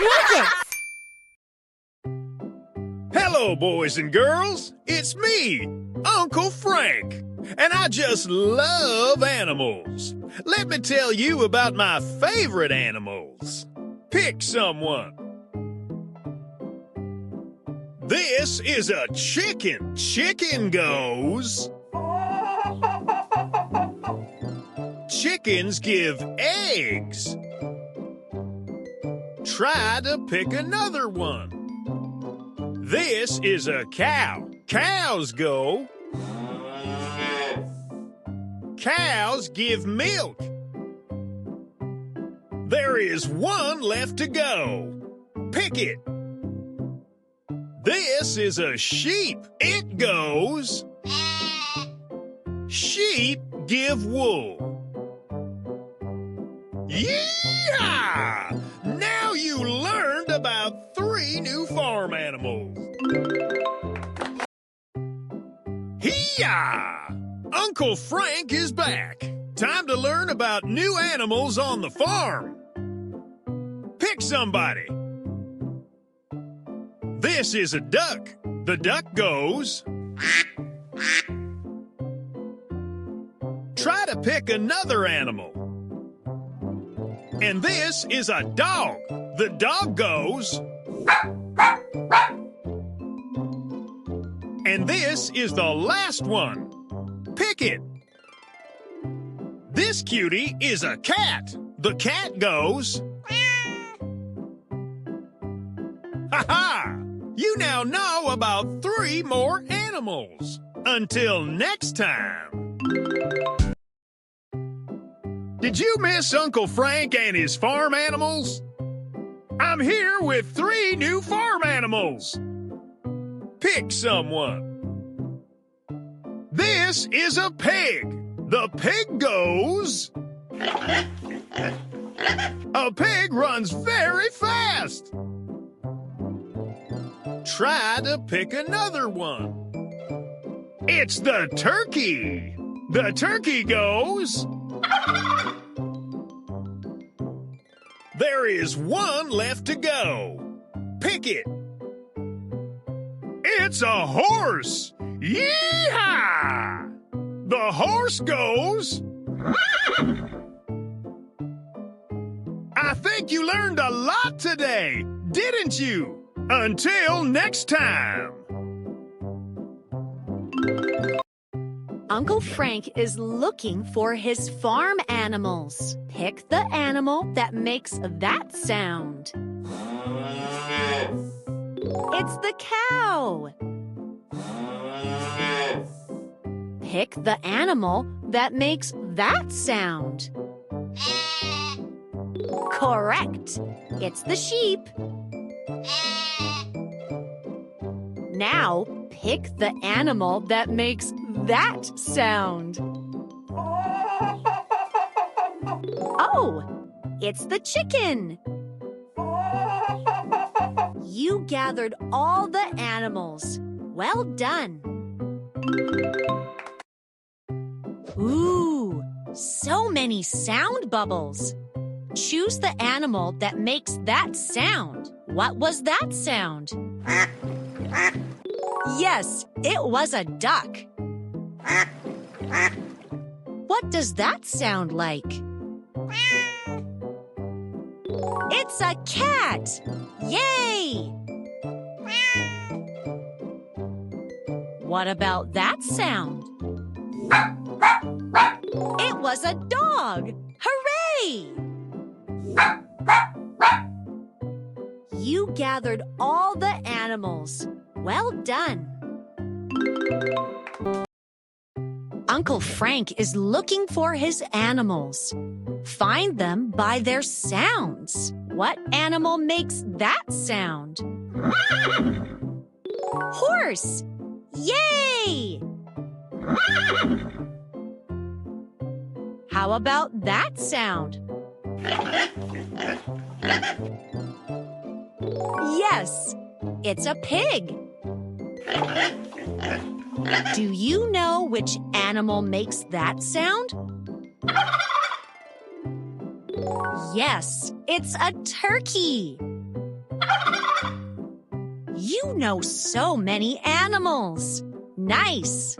Boopanpankids! Hello, boys and girls. It's me, Uncle Frank, and I just love animals. Let me tell you about my favorite animals. Pick someone. This is a chicken. Chicken goes. Chickens give eggs. Try to pick another one. This is a cow. Cows go. Cows give milk. There is one left to go. Pick it. This is a sheep. It goes. Sheep give wool. Yeehaw! Now you learned about 3 new farm animals. Hee-yah! Uncle Frank is back. Time to learn about new animals on the farm. Pick somebody. This is a duck. The duck goes. Try to pick another animal. And this is a dog. The dog goes. And this is the last one. Pick it. This cutie is a cat. The cat goes. Ha-ha! You now know about 3 more animals. Until next time. Did you miss Uncle Frank and his farm animals? I'm here with 3 new farm animals. Pick someone. This is a pig. The pig goes. A pig runs very fast. Try to pick another one. It's the turkey. The turkey goes. There is one left to go. Pick it. It's a horse. Yee-haw! The horse goes. I think you learned a lot today, didn't you? Until next time. Uncle Frank is looking for his farm animals. Pick the animal that makes that sound. It's the cow. Pick the animal that makes that sound. Correct. It's the sheep. Now, pick the animal that makes that sound. Oh, it's the chicken. You gathered all the animals. Well done. Ooh, so many sound bubbles. Choose the animal that makes that sound. What was that sound? Yes, it was a duck. What does that sound like? It's a cat! Yay! What about that sound? It was a dog! Hooray! You gathered all the animals. Well done. Uncle Frank is looking for his animals. Find them by their sounds. What animal makes that sound? Horse! Yay! How about that sound? Yes, it's a pig. Do you know which animal makes that sound? Yes, it's a turkey. You know so many animals. Nice.